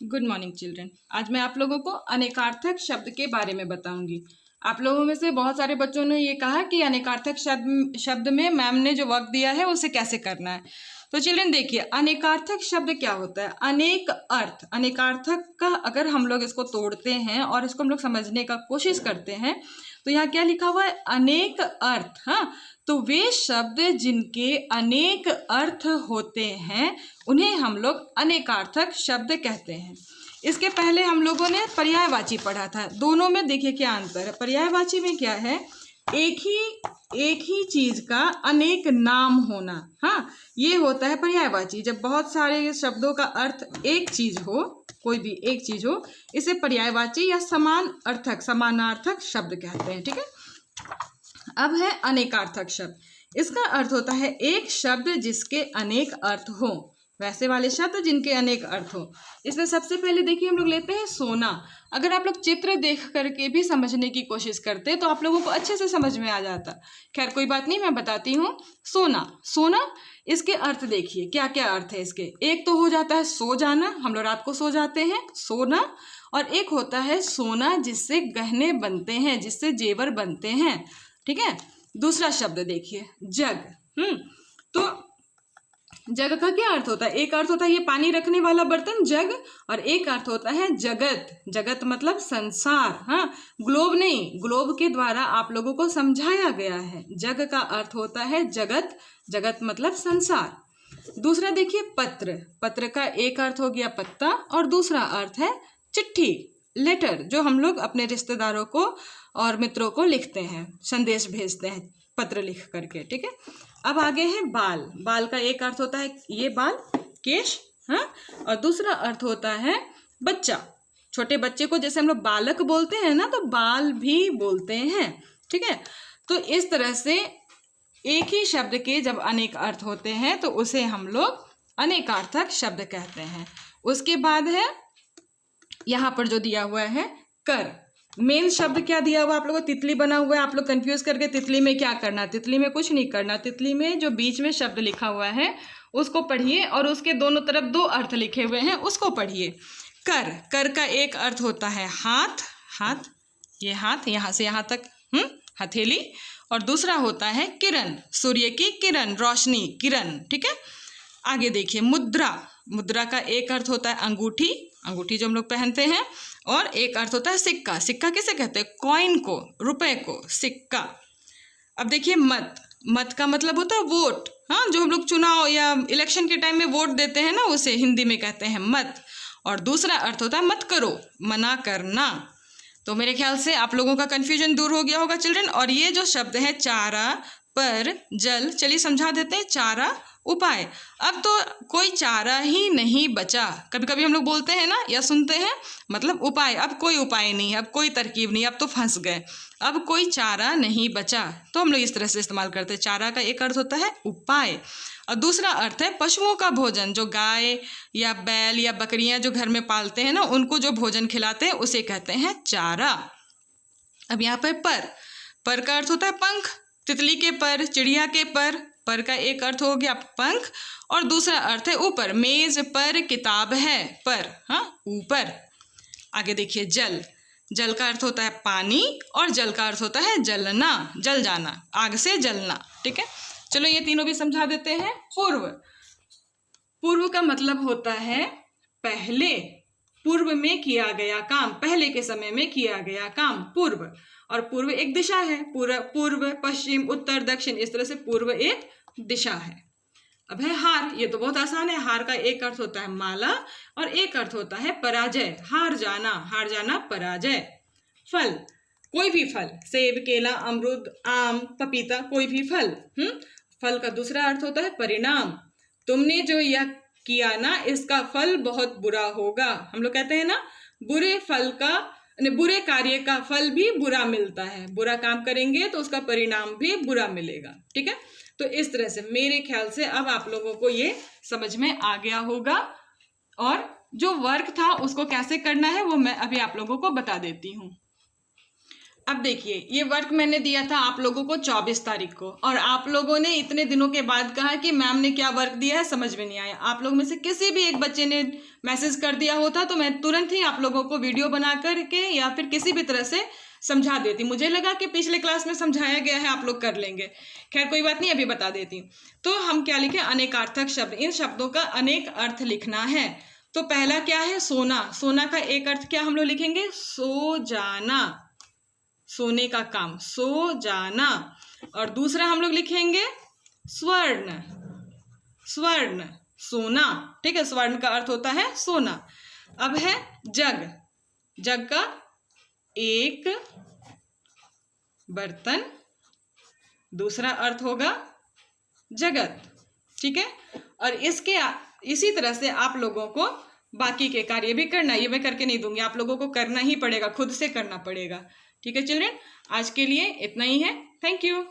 Good morning children. आज मैं आप लोगों को अनेकार्थक शब्द के बारे में बताऊंगी। आप लोगों में से बहुत सारे बच्चों ने ये कहा कि अनेकार्थक शब्द में मैम ने जो वर्क दिया है उसे कैसे करना है। तो चिल्ड्रन देखिए, अनेकार्थक शब्द क्या होता है। अनेक अर्थ, अनेकार्थक का अगर हम लोग इसको तोड़ते हैं और इसको हम लोग समझने का कोशिश करते हैं तो यहाँ क्या लिखा हुआ है, अनेक अर्थ। हाँ, तो वे शब्द जिनके अनेक अर्थ होते हैं उन्हें हम लोग अनेकार्थक शब्द कहते हैं। इसके पहले हम लोगों ने पर्यायवाची पढ़ा था। दोनों में देखिए क्या अंतर है। पर्यायवाची में क्या है, एक ही चीज का अनेक नाम होना। हाँ, ये होता है पर्यायवाची। जब बहुत सारे शब्दों का अर्थ एक चीज हो, कोई भी एक चीज हो, इसे पर्यायवाची या समान अर्थक, समानार्थक शब्द कहते हैं। ठीक है, अब है अनेकार्थक शब्द। इसका अर्थ होता है एक शब्द जिसके अनेक अर्थ हो, वैसे वाले शब्द जिनके अनेक अर्थ हो। इसमें सबसे पहले देखिए हम लोग लेते हैं सोना। अगर आप लोग चित्र देख करके भी समझने की कोशिश करते तो आप लोगों को अच्छे से समझ में आ जाता। खैर कोई बात नहीं, मैं बताती हूँ। सोना, सोना, इसके अर्थ देखिए क्या क्या अर्थ है इसके। एक तो हो जाता है सो जाना, हम लोग रात को सो जाते हैं, सोना। और एक होता है सोना जिससे गहने बनते हैं, जिससे जेवर बनते हैं। ठीक है, दूसरा शब्द देखिए जग। तो जग का क्या अर्थ होता है, एक अर्थ होता है ये पानी रखने वाला बर्तन जग, और एक अर्थ होता है जगत। जगत मतलब संसार। हाँ, ग्लोब नहीं, ग्लोब के द्वारा आप लोगों को समझाया गया है। जग का अर्थ होता है जगत, जगत मतलब संसार। दूसरा देखिए पत्र। पत्र का एक अर्थ हो गया पत्ता और दूसरा अर्थ है चिट्ठी, लेटर, जो हम लोग अपने रिश्तेदारों को और मित्रों को लिखते हैं, संदेश भेजते हैं पत्र लिख करके। ठीक है, अब आगे है बाल। बाल का एक अर्थ होता है ये बाल, केश। हाँ, और दूसरा अर्थ होता है बच्चा। छोटे बच्चे को जैसे हम लोग बालक बोलते हैं ना, तो बाल भी बोलते हैं। ठीक है, तो इस तरह से एक ही शब्द के जब अनेक अर्थ होते हैं तो उसे हम लोग अनेकार्थक शब्द कहते हैं। उसके बाद है यहाँ पर जो दिया हुआ है कर। मेन शब्द क्या दिया हुआ आप लोगों को, तितली बना हुआ है। आप लोग कंफ्यूज करके तितली में क्या करना, तितली में कुछ नहीं करना। तितली में जो बीच में शब्द लिखा हुआ है उसको पढ़िए और उसके दोनों तरफ दो अर्थ लिखे हुए हैं उसको पढ़िए। कर, कर का एक अर्थ होता है हाथ, हाथ, ये हाथ यहाँ से यहाँ तक, हथेली। और दूसरा होता है किरण, सूर्य की किरण, रोशनी, किरण। ठीक है, आगे देखिए मुद्रा। मुद्रा का एक अर्थ होता है अंगूठी, अंगूठी जो हम लोग पहनते हैं। और एक अर्थ होता है सिक्का। सिक्का किसे कहते हैं, कॉइन को, रुपए को, सिक्का। अब देखिए मत। मत का मतलब होता है वोट। हाँ, जो हम लोग चुनाव या इलेक्शन के टाइम में वोट देते हैं ना, उसे हिंदी में कहते हैं मत। और दूसरा अर्थ होता है मत करो, मना करना। तो मेरे ख्याल से आप लोगों का कन्फ्यूजन दूर हो गया होगा चिल्ड्रन। और ये जो शब्द है चारा, पर, जल, चलिए समझा देते हैं। चारा, उपाय। अब तो कोई चारा ही नहीं बचा। कभी कभी हम लोग बोलते हैं ना या सुनते हैं, मतलब उपाय। अब कोई उपाय नहीं है, अब कोई तरकीब नहीं, अब तो फंस गए, अब कोई चारा नहीं बचा। तो हम लोग इस तरह से इस्तेमाल करते हैं। चारा का एक अर्थ होता है उपाय और दूसरा अर्थ है पशुओं का भोजन। जो गाय या बैल या बकरियां जो घर में पालते हैं ना, उनको जो भोजन खिलाते हैं उसे कहते हैं चारा। अब यहाँ पर का अर्थ होता है पंख। तितली के पर, चिड़िया के पर का एक अर्थ हो गया पंख और दूसरा अर्थ है ऊपर। मेज पर किताब है, पर, हाँ, ऊपर। आगे देखिए जल। जल का अर्थ होता है पानी और जल का अर्थ होता है जलना, जल जाना, आग से जलना। ठीक है, चलो ये तीनों भी समझा देते हैं। पूर्व। पूर्व का मतलब होता है पहले, पूर्व में किया गया काम, पहले के समय में किया गया काम, पूर्व। और पूर्व एक दिशा है, पूर्व, पश्चिम, उत्तर, दक्षिण, इस तरह से पूर्व एक दिशा है। अब है हार। ये तो बहुत आसान है। हार का एक अर्थ होता है माला और एक अर्थ होता है पराजय, हार जाना, हार जाना, पराजय। फल, कोई भी फल, सेब, केला, अमरूद, आम, पपीता, कोई भी फल। फल का दूसरा अर्थ होता है परिणाम। तुमने जो यह किया ना, इसका फल बहुत बुरा होगा। हम लोग कहते हैं ना, बुरे फल का, बुरे कार्य का फल भी बुरा मिलता है। बुरा काम करेंगे तो उसका परिणाम भी बुरा मिलेगा। ठीक है, तो इस तरह से मेरे ख्याल से अब आप लोगों को ये समझ में आ गया होगा। और जो वर्क था उसको कैसे करना है वो मैं अभी आप लोगों को बता देती हूँ। अब देखिए, ये वर्क मैंने दिया था आप लोगों को 24 तारीख को, और आप लोगों ने इतने दिनों के बाद कहा कि मैम ने क्या वर्क दिया है समझ में नहीं आया। आप लोगों में से किसी भी एक बच्चे ने मैसेज कर दिया होता तो मैं तुरंत ही आप लोगों को वीडियो बना करके या फिर किसी भी तरह से समझा देती। मुझे लगा कि पिछले क्लास में समझाया गया है, आप लोग कर लेंगे। खैर कोई बात नहीं, अभी बता देती। तो हम क्या लिखे, अनेकार्थक शब्द। इन शब्दों का अनेक अर्थ लिखना है। तो पहला क्या है, सोना। सोना का एक अर्थ क्या हम लोग लिखेंगे, सो जाना, सोने का काम, सो जाना। और दूसरा हम लोग लिखेंगे स्वर्ण। स्वर्ण, सोना, ठीक है, स्वर्ण का अर्थ होता है सोना। अब है जग। जग का एक बर्तन, दूसरा अर्थ होगा जगत, ठीक है। और इसी तरह से आप लोगों को बाकी के कार्य भी करना, ये मैं करके नहीं दूंगी, आप लोगों को करना ही पड़ेगा, खुद से करना पड़ेगा, ठीक है चिल्ड्रन। आज के लिए इतना ही है। Thank you.